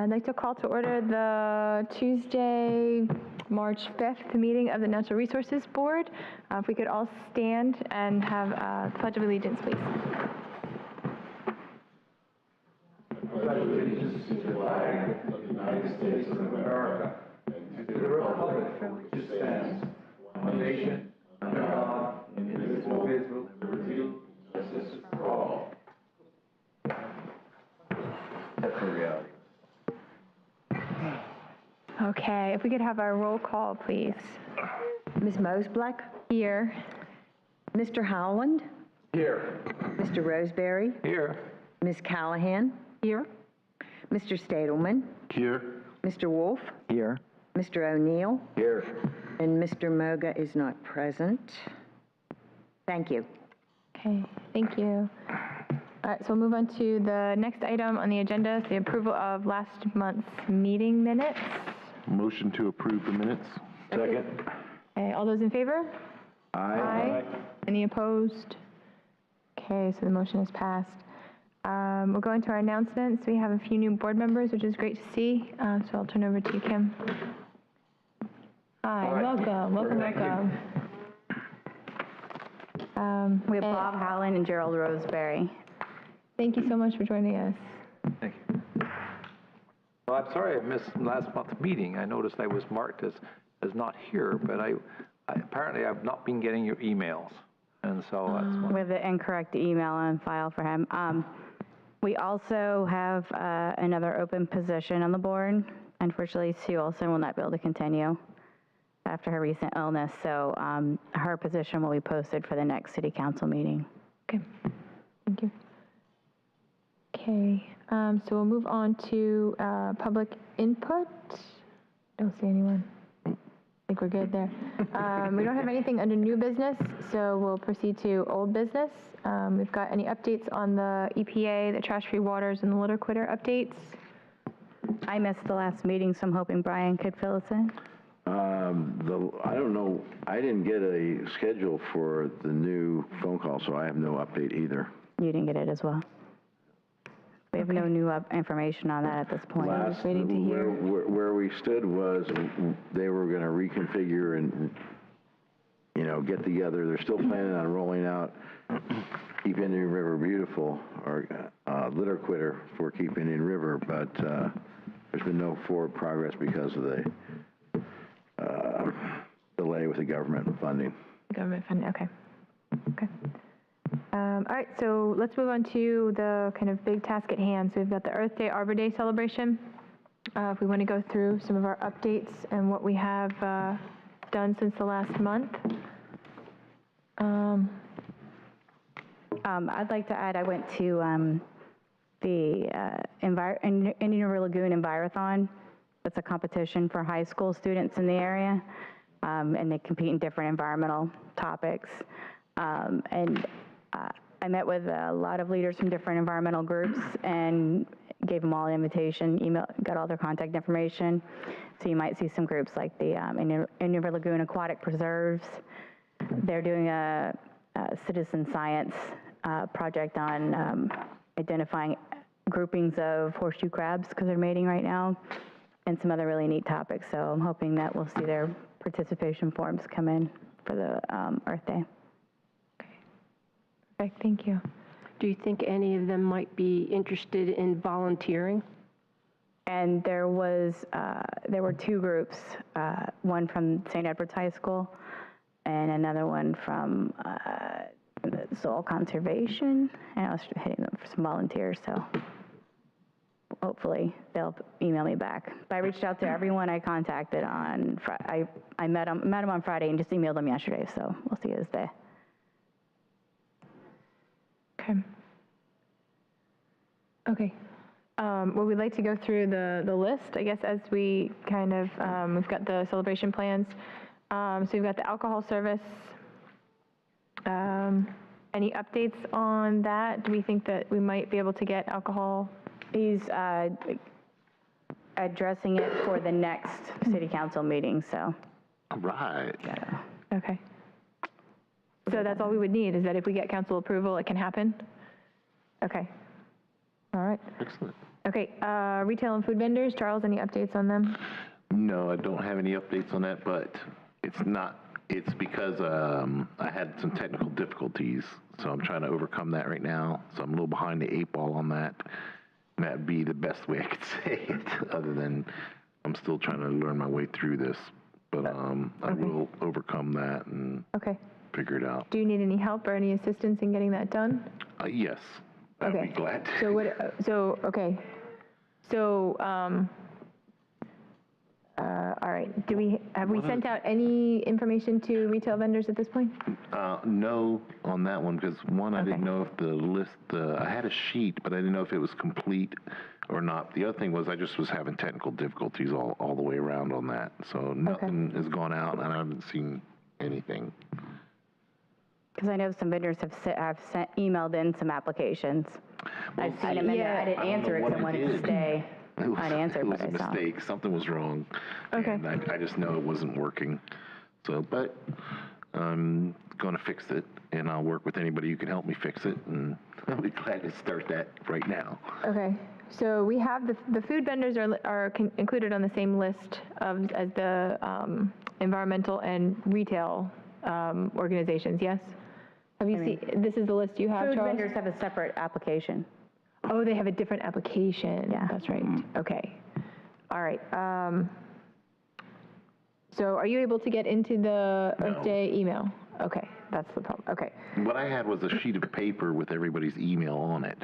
I'd like to call to order the Tuesday, March 5th meeting of the Natural Resources Board. If we could all stand and have a Pledge of Allegiance, please. I pledge allegiance to the flag of the United States of America and to the republic for which it stands, one nation, under God, indivisible, with liberty and justice for all. That's the reality. Okay, if we could have our roll call, please. Ms. Moseblack? Here. Mr. Howland? Here. Mr. Roseberry? Here. Ms. Callahan? Here. Mr. Stadelman? Here. Mr. Wolf? Here. Mr. O'Neill? Here. And Mr. Moga is not present. Thank you. Okay, thank you. All right, so we'll move on to the next item on the agenda, the approval of last month's meeting minutes. Motion to approve the minutes. Second. Okay, all those in favor? Aye. Any opposed? Okay, so the motion is passed. We'll go into our announcements. We have a few new board members, which is great to see. So I'll turn over to you, Kim. Hi, welcome. We have Bob Howland and Gerald Roseberry. Thank you so much for joining us. Thank you. Well, I'm sorry I missed last month's meeting. I noticed I was marked as not here, but I apparently I've not been getting your emails, and so that's one. We have the incorrect email on file for him. We also have another open position on the board. Unfortunately, Sue Olson will not be able to continue after her recent illness, so her position will be posted for the next city council meeting. Okay, thank you. Okay, so we'll move on to public input. Don't see anyone. I think we're good there. We don't have anything under new business, so we'll proceed to old business. We've got any updates on the EPA, the trash-free waters, and the litter quitter updates? I missed the last meeting, so I'm hoping Brian could fill us in. I don't know. I didn't get a schedule for the new phone call, so I have no update either. You didn't get it as well. We have no new information on that at this point. Last, waiting to hear. where we stood was they were going to reconfigure and, get together. They're still planning on rolling out Keep Indian River Beautiful, or litter quitter for Keep Indian River, but there's been no forward progress because of the delay with the government funding. Government funding, okay. Okay. All right, so let's move on to the kind of big task at hand. So we've got the Earth Day, Arbor Day celebration. If we want to go through some of our updates and what we have done since the last month. I'd like to add, I went to the Indian River Lagoon Envirothon. That's a competition for high school students in the area, and they compete in different environmental topics. I met with a lot of leaders from different environmental groups and gave them all an invitation, got all their contact information. So you might see some groups like the Indian River Lagoon Aquatic Preserves. They're doing a citizen science project on identifying groupings of horseshoe crabs because they're mating right now, and some other really neat topics. So I'm hoping that we'll see their participation forms come in for the Earth Day. Perfect, thank you. Do you think any of them might be interested in volunteering? And there were two groups, one from St. Edward's High School and another one from Soil Conservation, and I was hitting them for some volunteers, so hopefully they'll email me back. But I reached out to everyone I contacted on Friday. I met them on Friday and just emailed them yesterday, so we'll see this day. Okay. Well, we'd like to go through the list, I guess, as we kind of, we've got the celebration plans. So we've got the alcohol service. Any updates on that? Do we think that we might be able to get alcohol? He's addressing it for the next city council meeting, so. Right. Yeah. Okay. So that's all we would need, is that if we get council approval, it can happen? Okay. All right. Excellent. Okay, retail and food vendors, Charles, any updates on them? No, I don't have any updates on that, but it's because I had some technical difficulties, so I'm trying to overcome that right now. So I'm a little behind the 8 ball on that. And that'd be the best way I could say it, other than I'm still trying to learn my way through this. But I will overcome that and figure it out. Do you need any help or any assistance in getting that done? Yes, I'd be glad. All right, have we sent out any information to retail vendors at this point? No on that one, because one, I didn't know if the list, I had a sheet, but I didn't know if it was complete or not. The other thing was I just was having technical difficulties all the way around on that. So nothing has gone out, and I haven't seen anything. Because I know some vendors have emailed in some applications. I've seen them in there. I didn't answer it because I wanted to stay unanswered, but I saw. It was a mistake. Something was wrong. Okay. And I just know it wasn't working. So, but I'm going to fix it, and I'll work with anybody who can help me fix it, and I'll be glad to start that right now. Okay. So we have the food vendors are included on the same list as the environmental and retail organizations, yes? Have you seen, this is the list you have, Food Charles? vendors have a separate application. Oh, they have a different application. Yeah. That's right. Okay. All right. So are you able to get into the Earth Day email? Okay. That's the problem. Okay. What I had was a sheet of paper with everybody's email on it,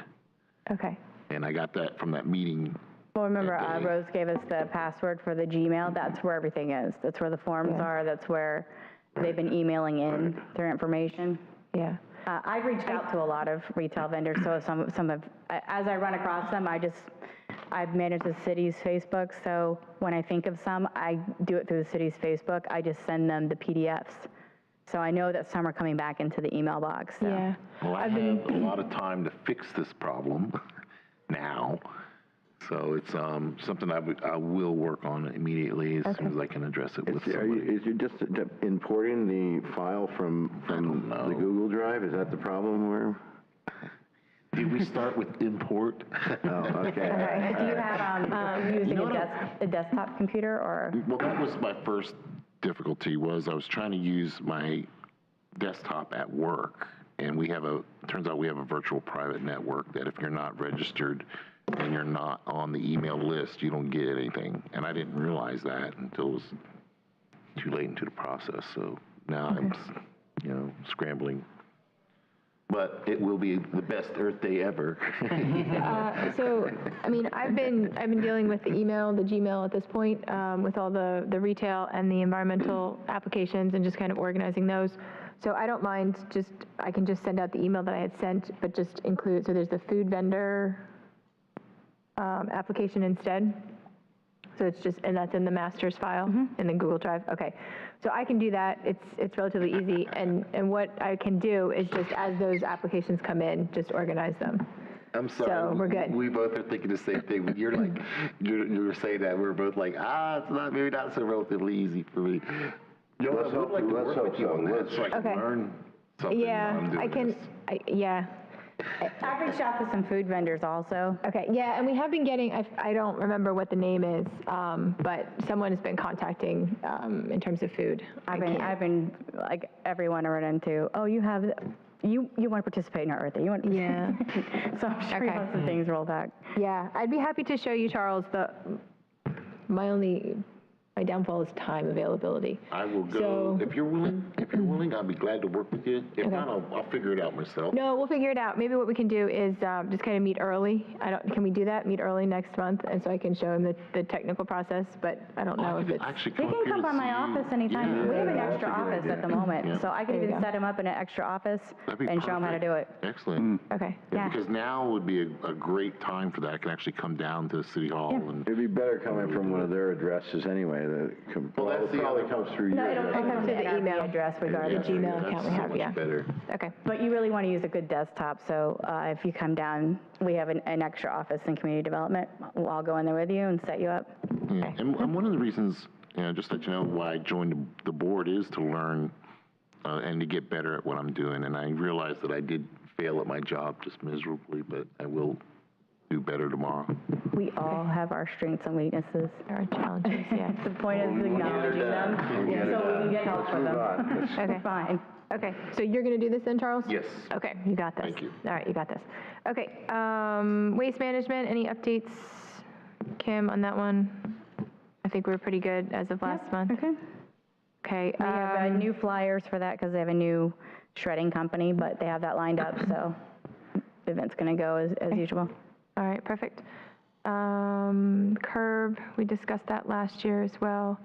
Okay. and I got that from that meeting. Well, remember, Okay. Rose gave us the password for the Gmail. That's where everything is. That's where the forms are. That's where they've been emailing in their information. Yeah. I've reached out to a lot of retail vendors, so some of, as I run across them, I've managed the city's Facebook, so when I think of some, I do it through the city's Facebook. I just send them the PDFs. So I know that some are coming back into the email box. So. Yeah. Well, I have a lot of time to fix this problem now. So it's something I will work on immediately as soon as I can address it with somebody. Is you just importing the file from the Google Drive? Is that the problem, or? Did we start with import? Oh, okay. Do you have, using a desktop computer or? Well, that was my first difficulty, was I was trying to use my desktop at work, and turns out we have a virtual private network that if you're not registered and you're not on the email list, you don't get anything. And I didn't realize that until it was too late into the process. So now I'm, scrambling. But it will be the best Earth Day ever. So, I mean, I've been dealing with the email, the Gmail at this point, with all the retail and the environmental applications and just kind of organizing those. So I don't mind I can just send out the email that I had sent, but just include, so there's the food vendor application instead. So it's just, and that's in the master's file in the Google Drive. Okay. So I can do that. It's relatively easy. And what I can do is just, as those applications come in, just organize them. I'm sorry. So we're good. We both are thinking the same thing. When you're like, you were saying that, we're both like, it's maybe not so relatively easy for me. I would like to work with you on that so I can learn something while I'm doing this. I've reached out to some food vendors also. Okay, yeah, and we have been getting, I don't remember what the name is, but someone has been contacting in terms of food. I've been like everyone I run into, you want to participate in our Earth Day. You want Yeah. So I'm sure lots of things roll back. Yeah, I'd be happy to show you, Charles, my downfall is time availability. I will go, So, if you're willing, I'll be glad to work with you. If not, I'll figure it out myself. No, we'll figure it out. Maybe what we can do is just kind of meet early. Can we do that? Meet early next month, and so I can show him the technical process. But I don't know if it's. Actually, He can come by my office anytime. Yeah, we have an that's extra a good office idea. at the moment, Yeah. so I can There you even go. set him up in an extra office That'd be and show him how to do it. Excellent. Okay. Yeah. Because now would be a great time for that. I can actually come down to City Hall and. It'd be better coming from one of their addresses anyway. That's the probably other comes through No, your it'll address. come to the email address regarding The Gmail account we have, Much better. Okay. But you really want to use a good desktop, so if you come down, we have an extra office in community development. I'll go in there with you and set you up. Yeah. And one of the reasons, just to let you know, why I joined the board is to learn and to get better at what I'm doing. And I realized that I did fail at my job just miserably, but I will do better tomorrow? We all have our strengths and weaknesses. There are challenges, yeah. The point is acknowledging them, so we can get help for them. Okay. Fine. Okay, so you're going to do this then, Charles? Yes. Okay, you got this. Thank you. All right, you got this. Okay, waste management, any updates, Kim, on that one? I think we're pretty good as of last month. Okay. Okay. We have new flyers for that because they have a new shredding company, but they have that lined up, so the event's going to go as usual. All right, perfect. Curb, we discussed that last year as well.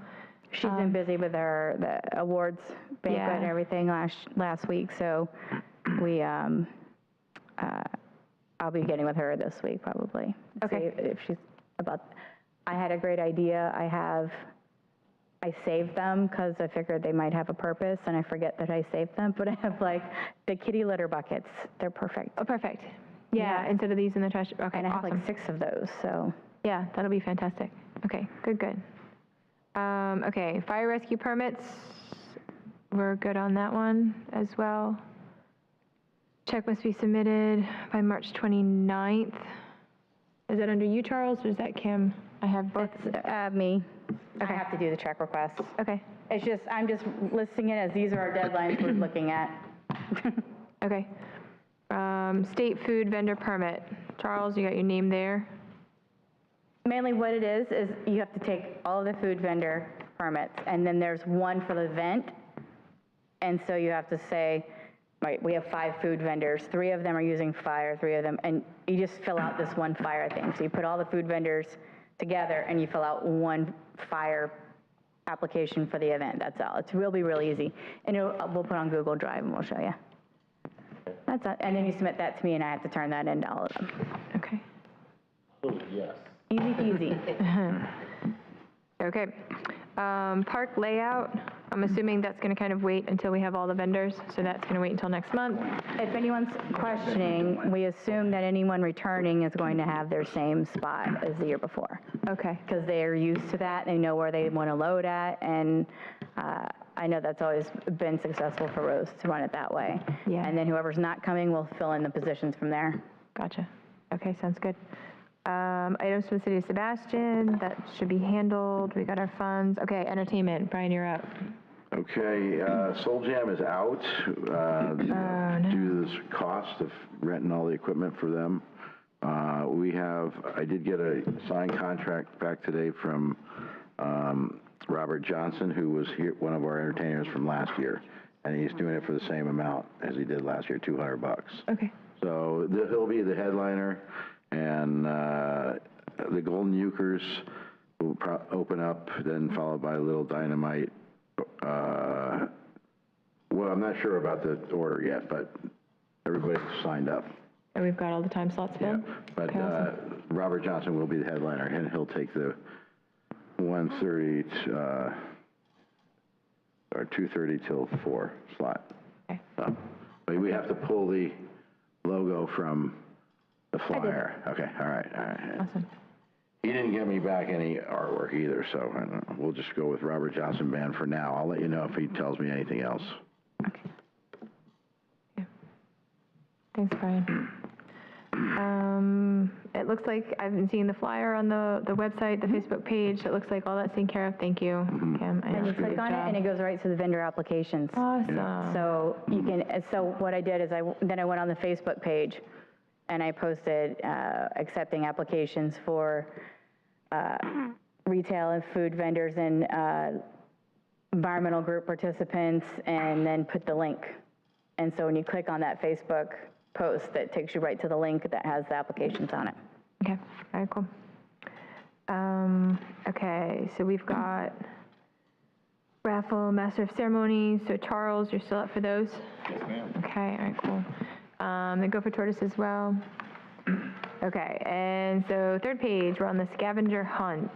She's been busy with the awards banquet Yeah. and everything last week, so we I'll be getting with her this week probably. Okay. See if she's about. I had a great idea. I saved them because I figured they might have a purpose, and I forget that I saved them. But I have like the kitty litter buckets. They're perfect. Oh, perfect. Yeah, instead of these in the trash. Okay, And I have awesome. like 6 of those. So Yeah, that'll be fantastic. Okay, good. Okay, fire rescue permits, we're good on that one as well. Check must be submitted by March 29th. Is that under you, Charles, or is that Kim? I have both. it's me. I have to do the check requests. Okay, It's just I'm just listing it as these are our deadlines we're looking at. okay. State food vendor permit. Charles, you got your name there? Mainly what it is you have to take all of the food vendor permits, and then there's one for the event. And so you have to say, right, we have 5 food vendors, 3 of them are using fire, 3 of them, and you just fill out this one fire thing. So you put all the food vendors together and you fill out one fire application for the event, that's all. Will be really easy. And we'll put on Google Drive and we'll show you. That's it. And then you submit that to me and I have to turn that into all of them. Okay. Yes. Easy peasy. Okay. Park layout, I'm assuming that's going to kind of wait until we have all the vendors, so that's going to wait until next month. If anyone's questioning, we assume that anyone returning is going to have their same spot as the year before. Okay. Because they're used to that, they know where they want to load at, and I know that's always been successful for Rose to run it that way. Yeah. And then whoever's not coming will fill in the positions from there. Gotcha. Okay, sounds good. Items from the city of Sebastian, that should be handled. We got our funds. Okay, entertainment. Brian, you're up. Okay, Soul Jam is out due to the cost of renting all the equipment for them. I did get a signed contract back today from Robert Johnson, who was here, one of our entertainers from last year, and he's doing it for the same amount as he did last year, $200. Okay. So he'll be the headliner, and the Golden Euchers will open up, then followed by Little Dynamite. Well, I'm not sure about the order yet, but everybody's signed up. And we've got all the time slots filled? But Okay, awesome. Robert Johnson will be the headliner, and he'll take the 1:30 or 2:30 till 4 slot. Okay. So, but we have to pull the logo from the flyer. Okay, all right. Awesome. He didn't give me back any artwork either, so I don't know. We'll just go with Robert Johnson Band for now. I'll let you know if he tells me anything else. Okay. Yeah. Thanks, Brian. It looks like I've been seeing the flyer on the website, the Facebook page. It looks like all that's taken care of. Thank you, Kim. And you click on it, and it goes right to the vendor applications. Awesome. So you can. So what I did is I went on the Facebook page, and I posted accepting applications for retail and food vendors and environmental group participants, and then put the link. And so when you click on that Facebook post, that takes you right to the link that has the applications on it. Okay, very cool. Okay, so we've got Raffle, Master of Ceremonies. So Charles, you're still up for those? Yes, ma'am. Okay, all right, cool. Then go for Tortoise as well. Okay, and so third page, we're on the scavenger hunt.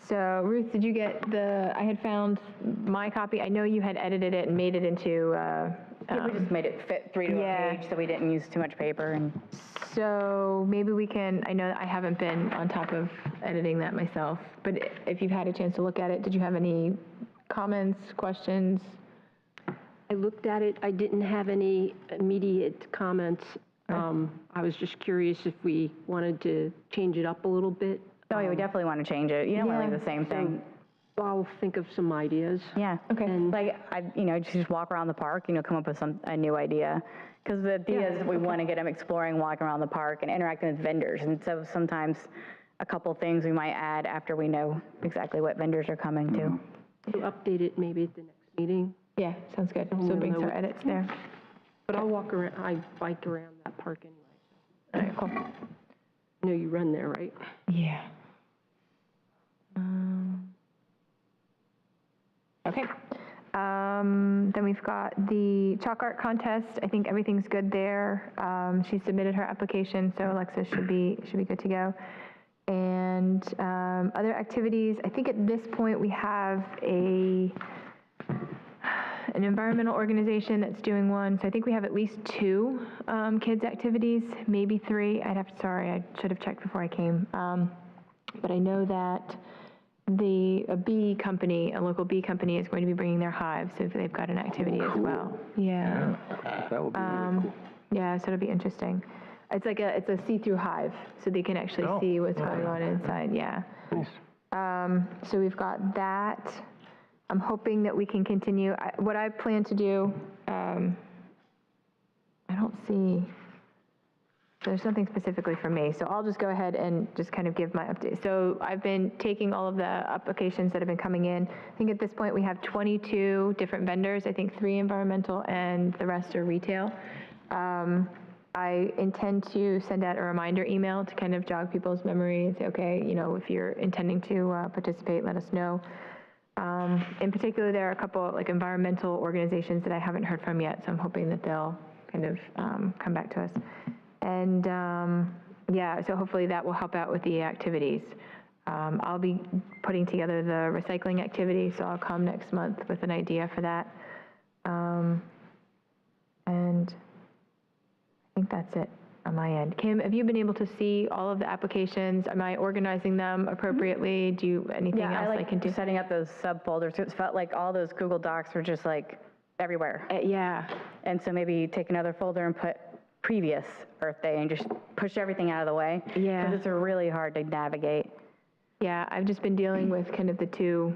So Ruth, did you get I had found my copy. I know you had edited it and made it into, We just made it fit 3 to yeah. a page, so we didn't use too much paper. And so maybe we can, I know I haven't been on top of editing that myself, but if you've had a chance to look at it, did you have any comments, questions? I looked at it, I didn't have any immediate comments. I was just curious if we wanted to change it up a little bit. Oh, yeah, we definitely want to change it. You don't want to leave the same thing. I'll think of some ideas. Yeah. Okay. Like, just walk around the park, come up with a new idea. Because the idea is we want to get them exploring, walking around the park and interacting with vendors. And so sometimes a couple things we might add after we know exactly what vendors are coming to. We'll update it maybe at the next meeting. Yeah, sounds good. So bring some edits there. But I'll walk around, I bike around that park anyway. All right, cool. I know you run there, right? Yeah. Okay. Then we've got the chalk art contest. I think everything's good there. She submitted her application, so Alexa should be good to go. And other activities, I think at this point we have an environmental organization that's doing one. So I think we have at least 2 kids activities, maybe 3. I should have checked before I came. But I know that a local bee company is going to be bringing their hives, so they've got an activity as well. Yeah. That would be really cool. Yeah, so it'll be interesting. It's a see-through hive, so they can actually see what's going on inside. Yeah. So we've got that. I'm hoping that we can continue. What I plan to do, I don't see. There's nothing specifically for me, so I'll just go ahead and just kind of give my update. So I've been taking all of the applications that have been coming in. I think at this point we have 22 different vendors. I think 3 environmental and the rest are retail. I intend to send out a reminder email to kind of jog people's memory and say, okay, if you're intending to participate, let us know. In particular, there are a couple like environmental organizations that I haven't heard from yet, so I'm hoping that they'll kind of come back to us. And so hopefully that will help out with the activities. I'll be putting together the recycling activity, so I'll come next month with an idea for that. And I think that's it on my end. Kim, have you been able to see all of the applications? Am I organizing them appropriately? Do you anything else I can do? Setting up those subfolders. It felt like all those Google Docs were just like everywhere. Yeah. And so maybe take another folder and put previous Earth Day and just push everything out of the way. Yeah. Because it's really hard to navigate. Yeah, I've just been dealing with kind of the two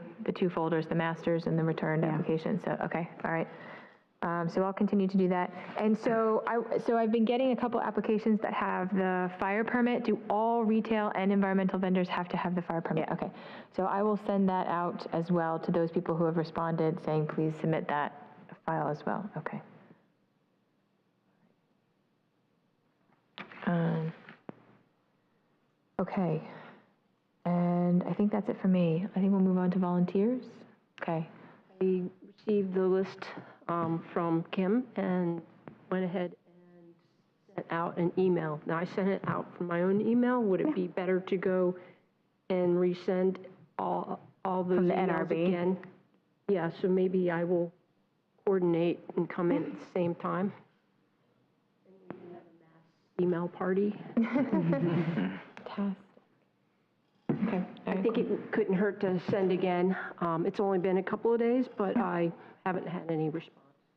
folders, the masters and the returned application. So, okay, all right. So I'll continue to do that. And so I've been getting a couple applications that have the fire permit. Do all retail and environmental vendors have to have the fire permit? Yeah. Okay. So I will send that out as well to those people who have responded saying, please submit that file as well. Okay. Okay. And I think that's it for me. I think we'll move on to volunteers. Okay. We received the list from Kim and went ahead and sent out an email. Now, I sent it out from my own email. Would it be better to go and resend all those from the emails NRB again? Yeah, so maybe I will coordinate and come in at the same time. And we can have a mass email party. Fantastic. Okay. I think it couldn't hurt to send again. It's only been a couple of days, but I haven't had any response.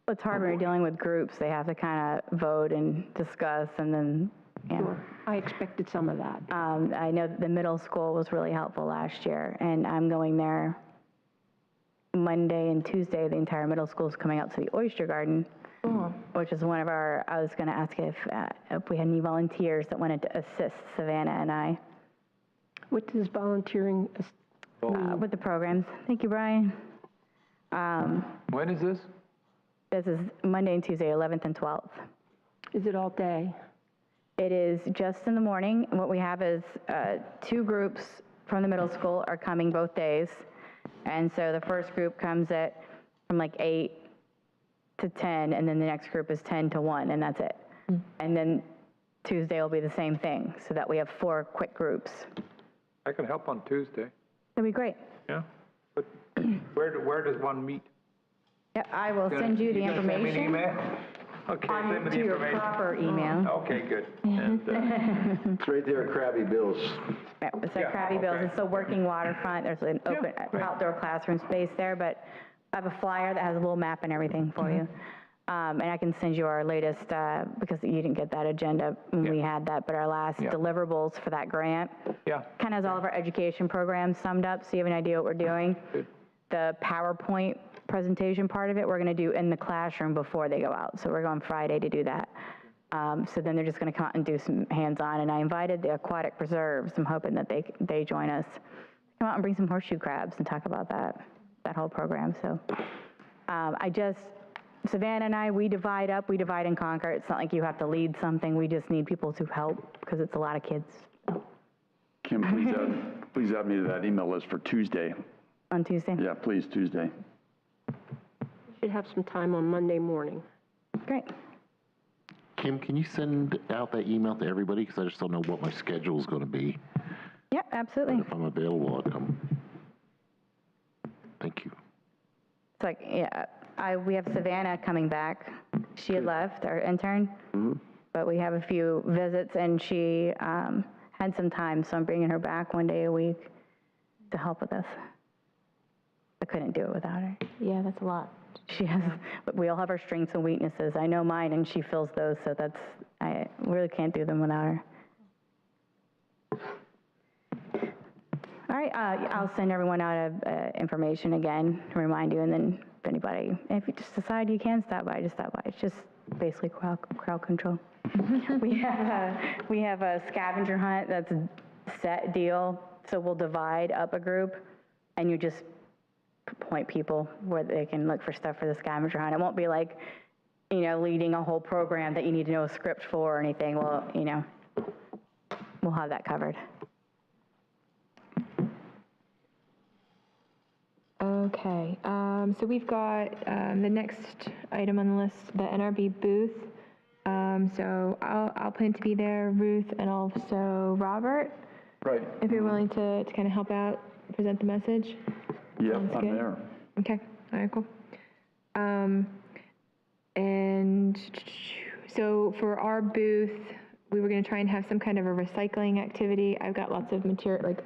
It's hard when you're dealing with groups. They have to kind of vote and discuss, and then, Sure. I expected some of that. I know that the middle school was really helpful last year, and I'm going there Monday and Tuesday. The entire middle school is coming out to the Oyster Garden, which is one of our, I was going to ask if we had any volunteers that wanted to assist Savannah and I. What does volunteering With the programs. Thank you, Brian. When is this? This is Monday and Tuesday, 11th and 12th. Is it all day? It is just in the morning. What we have is 2 groups from the middle school are coming both days. And so the first group comes from like 8 to 10, and then the next group is 10 to 1, and that's it. And then Tuesday will be the same thing, so that we have 4 quick groups. I can help on Tuesday. That'd be great. Yeah. But where does one meet? Yeah, I will send you the gonna send me an information email? Okay, send me to the your information. proper email. Okay, good. And, It's right there at Krabby Bill's. Yeah, it's at Yeah, Krabby Bill's. okay. It's a working waterfront. There's an open right. outdoor classroom space there, but I have a flyer that has a little map and everything for you. And I can send you our latest, because you didn't get that agenda when we had that, but our last deliverables for that grant. Yeah. Kind of has all of our education programs summed up, so you have an idea what we're doing. Good. The PowerPoint presentation part of it, we're going to do in the classroom before they go out. So we're going Friday to do that. So then they're just going to come out and do some hands-on. And I invited the aquatic preserves. I'm hoping that they join us. Come out and bring some horseshoe crabs and talk about that whole program. So Savannah and I, we divide up, we divide and conquer. It's not like you have to lead something. We just need people to help because it's a lot of kids. Kim, please add me to that email list for Tuesday. On Tuesday? Yeah, please, Tuesday. Should have some time on Monday morning. Great. Kim, can you send out that email to everybody? Because I just don't know what my schedule is going to be. Yep, absolutely. And if I'm available, I'll come. Thank you. It's like, we have Savannah coming back. She had left, our intern, but we have a few visits, and she had some time, so I'm bringing her back one day a week to help with us. I couldn't do it without her. Yeah, that's a lot. She has, we all have our strengths and weaknesses. I know mine, and she feels those, so I really can't do them without her. All right, I'll send everyone out information again to remind you, and then if you just decide you can stop by, just stop by. It's just basically crowd control. We have a scavenger hunt that's a set deal, so we'll divide up a group, and you just point people where they can look for stuff for the scavenger hunt. It won't be like, leading a whole program that you need to know a script for or anything. Well, we'll have that covered. Okay, so we've got the next item on the list, the NRB booth. So I'll plan to be there, Ruth, and also Robert. Right. If you're willing to kind of help out, present the message. Yeah, Sounds I'm good. there. Okay, all right, cool. And so for our booth, we were going to try and have some kind of a recycling activity. I've got lots of material, like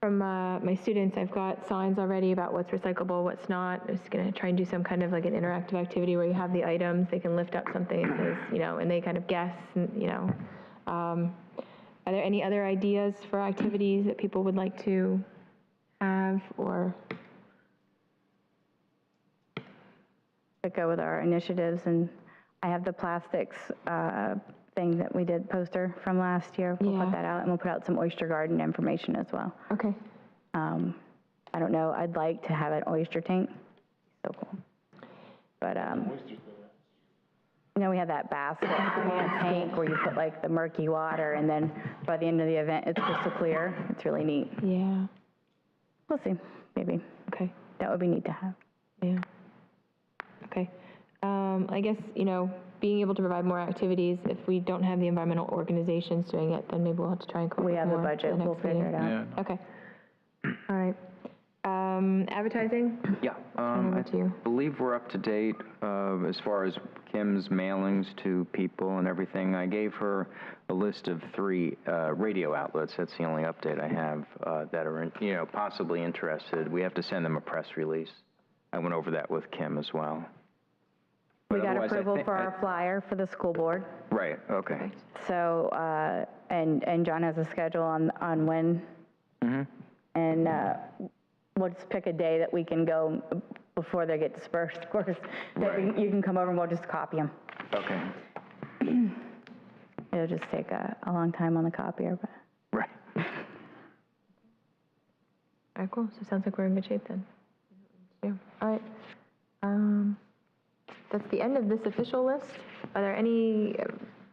from my students, I've got signs already about what's recyclable, what's not. I'm just going to try and do some kind of like an interactive activity where you have the items, they can lift up something, it says, and they kind of guess, and, are there any other ideas for activities that people would like to have, or? Go with our initiatives, and I have the plastics thing that we did poster from last year. We'll put that out, and we'll put out some oyster garden information as well. Okay. I don't know, I'd like to have an oyster tank. So cool. But, we have that basket tank where you put like the murky water, and then by the end of the event, it's crystal clear. It's really neat. Yeah. We'll see, maybe. Okay. That would be neat to have. Yeah. Okay. I guess, being able to provide more activities, if we don't have the environmental organizations doing it, then maybe we'll have to try and We incorporate have the more budget, for the we'll next figure meeting. it out. Okay. All right. Advertising? Yeah, Turn over I to you. believe we're up to date as far as Kim's mailings to people and everything. I gave her a list of 3 radio outlets. That's the only update I have that are, possibly interested. We have to send them a press release. I went over that with Kim as well. We But got otherwise, approval for our flyer for the school board. Right, okay. So, and John has a schedule on when. And we'll just pick a day that we can go before they get dispersed, of course. You can come over and we'll just copy them. Okay. It'll just take a long time on the copier, but. Right. All right, cool. So it sounds like we're in good shape then. Yeah. All right. That's the end of this official list. Are there any,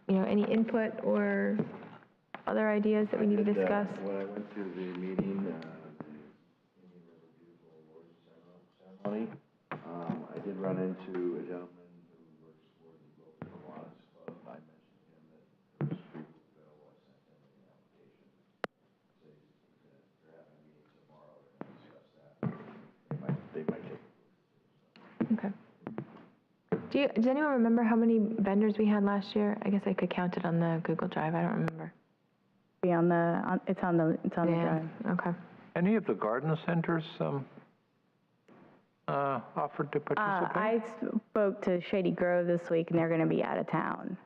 any input or other ideas that we need to discuss? When I went to the meeting, the Indian River Beautiful Awards ceremony, I did run into a gentleman who works for the local Kiwanis Club. I mentioned to him that there was free available. I sent him the application. So they're having a meeting tomorrow. They're going to discuss that. They might take it. Okay. Does anyone remember how many vendors we had last year? I guess I could count it on the Google Drive. I don't remember. It's on the drive. Okay. Any of the garden centers offered to participate? I spoke to Shady Grove this week, and they're going to be out of town.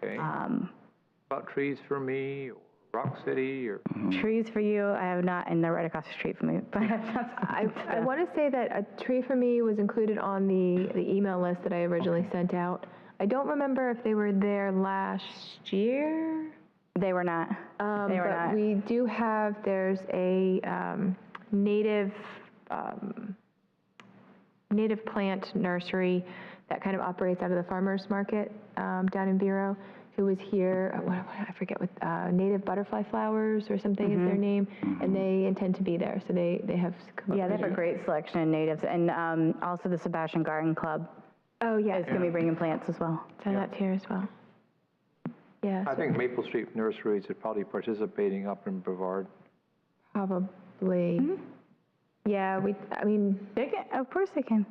Okay. About Trees for Me, or Rock City, or? Trees for You, I have not, and they're right across the street from me. But I want to say that A Tree for Me was included on the email list that I originally sent out. I don't remember if they were there last year. They were not. They were But not. we do have, there's a native plant nursery that kind of operates out of the farmer's market down in Vero, who was here, I forget what, Native Butterfly Flowers or something is their name, and they intend to be there, so they have come up Yeah, they with have a great selection of natives, and also the Sebastian Garden Club Oh, yeah. is going to be bringing plants as well. So that's here as well. Yeah, I so think Maple Street Nurseries is probably participating up in Brevard. probably. Yeah, I mean, They can, of course they can.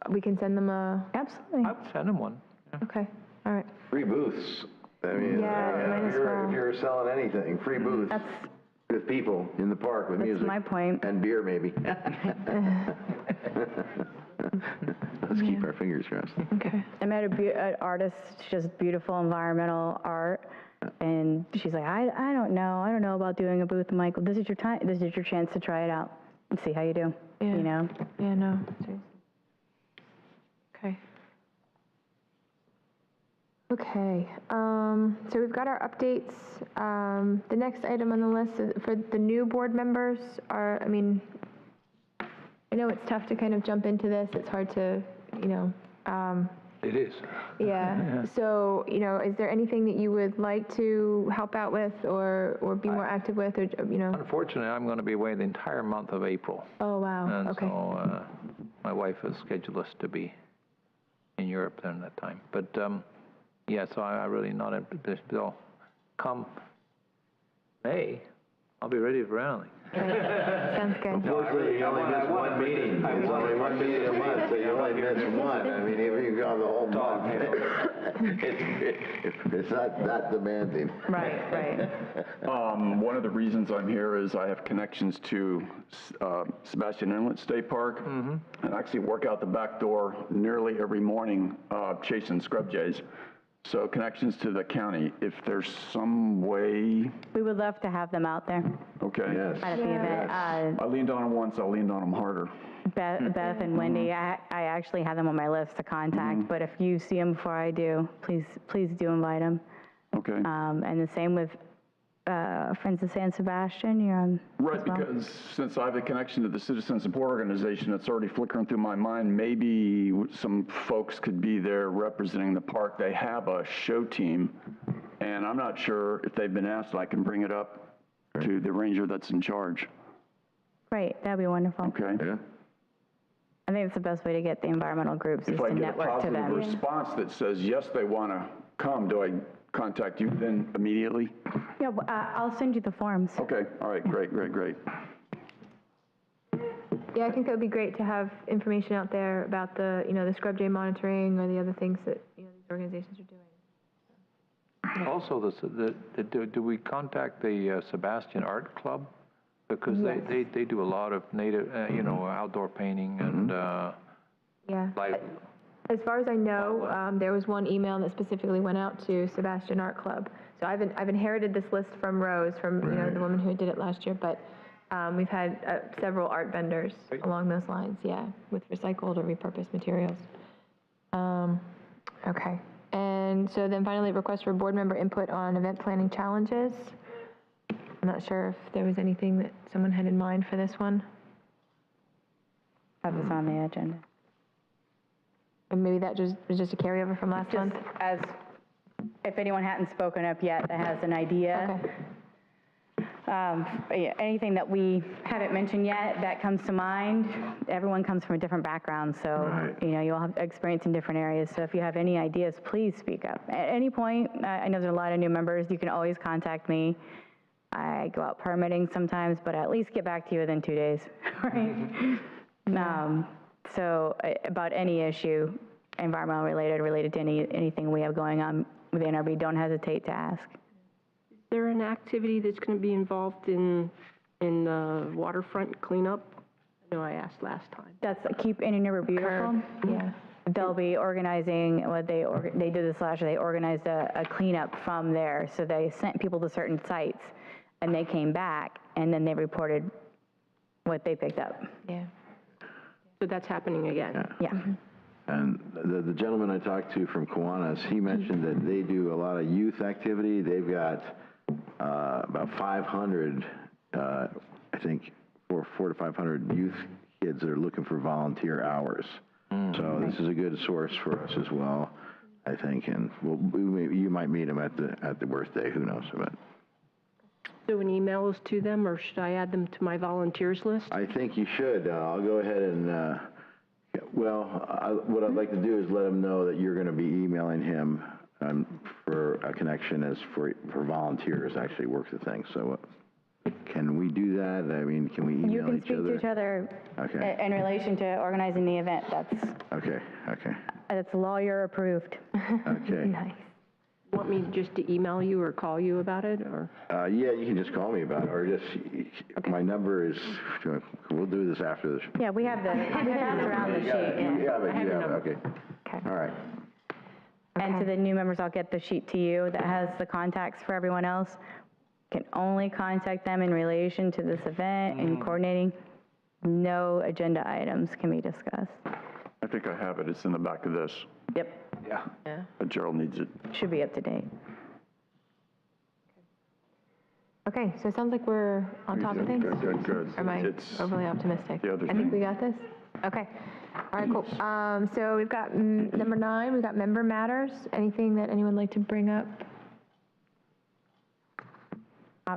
we can send them a, Absolutely. I would send them one. okay, all right. Free booths. I mean, Yeah, might as well. if you're selling anything, free booths That's with people in the park with music. my point. And beer, maybe. Let's keep our fingers crossed. Okay. I met an artist, she does beautiful environmental art, and she's like, I don't know about doing a booth. I'm like, well, this is your time, this is your chance to try it out and see how you do, Yeah. you know? Yeah, no, seriously. Okay. Okay, so we've got our updates. The next item on the list is for the new board members are, I mean, I know it's tough to kind of jump into this. It's hard to, It is. yeah. So, is there anything that you would like to help out with or be more active with, or, Unfortunately, I'm going to be away the entire month of April. Oh, wow, And okay. so my wife has scheduled us to be in Europe during that time. But, yeah, so I really not in this bill. Come May, I'll be ready for anything. Sounds good. Unfortunately, you only miss one meeting. It's only one meeting a month, so you only miss one. I mean, if you go the whole month, it's not that demanding. Right. One of the reasons I'm here is I have connections to Sebastian Inlet State Park, and I actually work out the back door nearly every morning chasing scrub jays. So connections to the county, if there's some way, We would love to have them out there okay. Yes. at the event. I leaned on them once, I'll lean on them harder. Beth and Wendy, I actually have them on my list to contact, but if you see them before I do, please do invite them. Okay. And the same with Friends of San Sebastian, you're on Right, as well? because since I have a connection to the citizen support organization, it's already flickering through my mind, maybe some folks could be there representing the park. They have a show team, and I'm not sure if they've been asked, I can bring it up to the ranger that's in charge. Great, that'd be wonderful. Okay? Yeah. I think it's the best way to get the environmental groups is If I to get a network to positive them. response that says, yes, they want to come, do I contact you then immediately? Yeah, I'll send you the forms. Okay, all right, great. Yeah, I think that would be great to have information out there about the, the scrub jay monitoring or the other things that, these organizations are doing. Also, do we contact the Sebastian Art Club? Because they do a lot of native, outdoor painting and Yeah. light. As far as I know, there was one email that specifically went out to Sebastian Art Club. So I've inherited this list from Rose, from the woman who did it last year. But we've had several art vendors along those lines, with recycled or repurposed materials. Okay, and so then finally, request for board member input on event planning challenges. I'm not sure if there was anything that someone had in mind for this one. Have this on the agenda. And maybe that was just a carryover from last month. Just as, if anyone hadn't spoken up yet that has an idea. Okay. Anything that we haven't mentioned yet that comes to mind, everyone comes from a different background, so, you all have experience in different areas. So if you have any ideas, please speak up. At any point, I know there's a lot of new members, you can always contact me. I go out permitting sometimes, but I at least get back to you within 2 days, right? So about any issue, environmental related to anything we have going on with the NRB, don't hesitate to ask. Is there an activity that's going to be involved in waterfront cleanup? I know I asked last time. That's Keep Indian River Beautiful. Yeah. They'll be organizing, they did this last year, they organized a cleanup from there. So they sent people to certain sites, and they came back, and then they reported what they picked up. Yeah. So that's happening again. Yeah. And the gentleman I talked to from Kiwanis, he mentioned that they do a lot of youth activity. They've got about 500, I think, 400 to 500 youth kids that are looking for volunteer hours. So this is a good source for us as well, I think. And you might meet them at the birthday. Who knows? But So an email is to them, or should I add them to my volunteers list? I think you should. I'll go ahead and. What I'd like to do is let him know that you're going to be emailing him for a connection as for volunteers actually work the thing. So can we do that? I mean, can we You email can each speak other? to each other Okay. in relation to organizing the event. Okay. That's lawyer approved. Okay. Nice. Want me just to email you or call you about it, or? Yeah, you can just call me about it, or just, my number is, we'll do this after this. Yeah, we have around the sheet. You have it, okay. Okay. All right. And to the new members, I'll get the sheet to you that has the contacts for everyone else. You can only contact them in relation to this event and coordinating. No agenda items can be discussed. I think I have it. It's in the back of this. Yep, Yeah. But Gerald needs it. should be up to date. Okay, so it sounds like we're on top of things. Good. Or am I It's overly optimistic? the other I think thing. we got this. Okay. All right, cool. So we've got number 9, we've got member matters. Anything that anyone would like to bring up?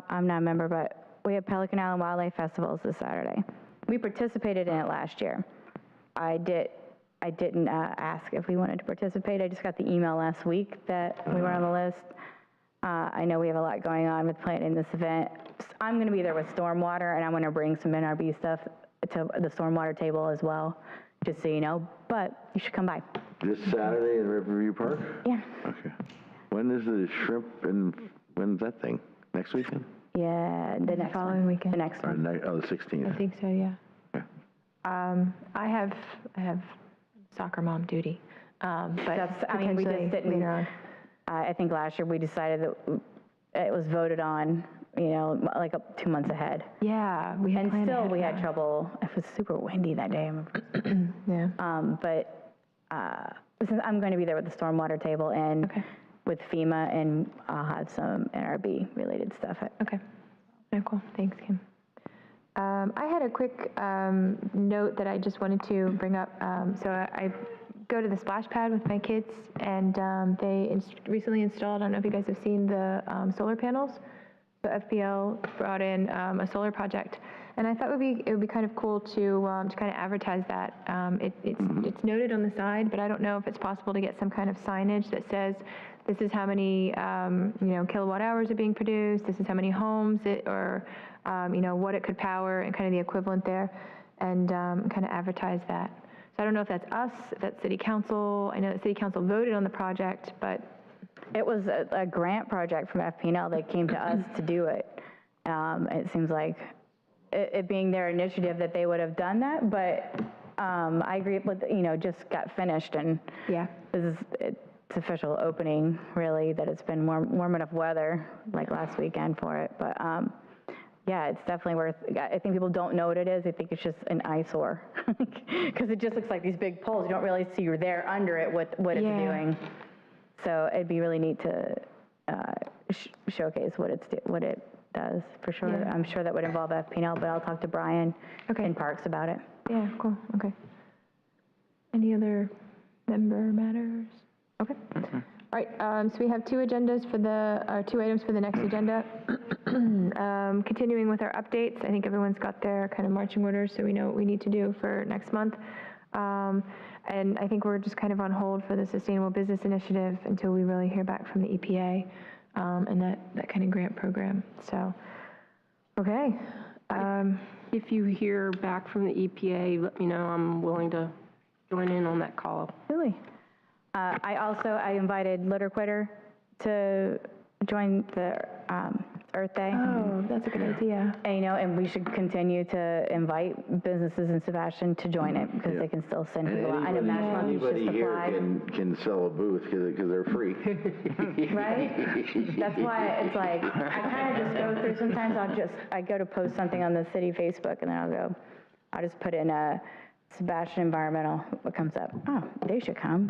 I'm not a member, but we have Pelican Island Wildlife Festivals this Saturday. We participated in it last year. I didn't ask if we wanted to participate. I just got the email last week that we were on the list. I know we have a lot going on with planning this event. I'm going to be there with stormwater, and I'm going to bring some NRB stuff to the stormwater table as well, just so you know. But you should come by. This Saturday in Riverview Park? Yeah. Okay. When is the shrimp and when's that thing? Next weekend? Yeah, the next Following weekend. The next Or one. the 16th? I think so, yeah. Okay. I have soccer mom duty, but We potentially just didn't. later on. I think last year we decided that it was voted on, like 2 months ahead. Yeah, we had And planned still, ahead we of had that. trouble. It was super windy that day. Yeah. Since I'm going to be there with the stormwater table and Okay. with FEMA, and I'll have some NRB related stuff. Okay. Oh, cool. Thanks, Kim. I had a quick note that I just wanted to bring up. So I go to the splash pad with my kids, and they recently installed, I don't know if you guys have seen the solar panels. So FPL brought in a solar project, and I thought it would be kind of cool to kind of advertise that. It's noted on the side, but I don't know if it's possible to get some kind of signage that says this is how many kilowatt hours are being produced. This is how many homes what it could power, and kind of the equivalent there, and kind of advertise that. So I don't know if that's us, if that's City Council. I know that City Council voted on the project, but It was a grant project from FPL that came to us to do it. It seems like it being their initiative that they would have done that, but I agree with, just got finished, and yeah. it's official opening, really, that it's been warm enough weather, like last weekend for it. But yeah, it's definitely worth, I think people don't know what it is. They think it's just an eyesore, because it just looks like these big poles. You don't really see you're there under it, what it's doing. So it'd be really neat to showcase what it does, for sure. Yeah. I'm sure that would involve FPL, but I'll talk to Brian in Parks about it. Yeah, cool, okay. Any other member matters? Okay. All right, so we have 2 items for the next agenda. Continuing with our updates, I think everyone's got their kind of marching orders, so we know what we need to do for next month. And I think we're just kind of on hold for the Sustainable Business Initiative until we really hear back from the EPA and that kind of grant program. So, okay. If you hear back from the EPA, let me know. I'm willing to join in on that call. Really? I invited Litter Quitter to join the Earth Day. Oh, that's a good idea. And, you know, and we should continue to invite businesses in Sebastian to join it because they can still send And people out. I know Match Month anybody just here applied. can sell a booth because they're free. Right? That's why it's like, I kind of just go through, sometimes I go to post something on the city Facebook and then I'll just put in a Sebastian Environmental, what comes up? Oh, they should come.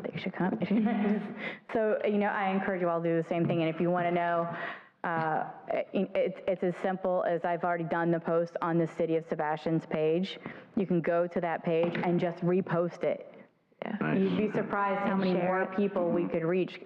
So, you know, I encourage you all to do the same thing. And if you want to know, it's as simple as I've already done the post on the City of Sebastian's page. You can go to that page and just repost it. Yeah. You'd be surprised how many more people we could reach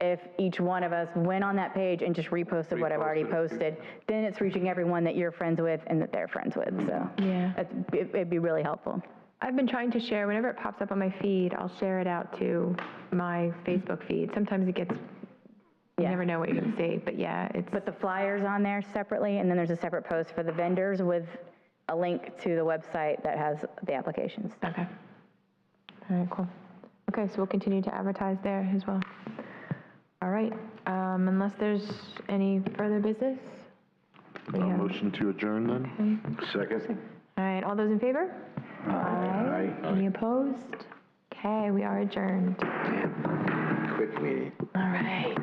if each one of us went on that page and just reposted what I've already posted. Then it's reaching everyone that you're friends with and that they're friends with. So Yeah. it'd be really helpful. I've been trying to share, whenever it pops up on my feed, I'll share it out to my Facebook feed. Sometimes it gets, you never know what you're going to see, but yeah, it's. Put the flyers on there separately, and then there's a separate post for the vendors with a link to the website that has the applications. Okay. All right, cool. Okay, so we'll continue to advertise there as well. All right, unless there's any further business? Motion to adjourn then? Second? All right, all those in favor? Aye. Any opposed? Okay, we are adjourned. Quick meeting. All right.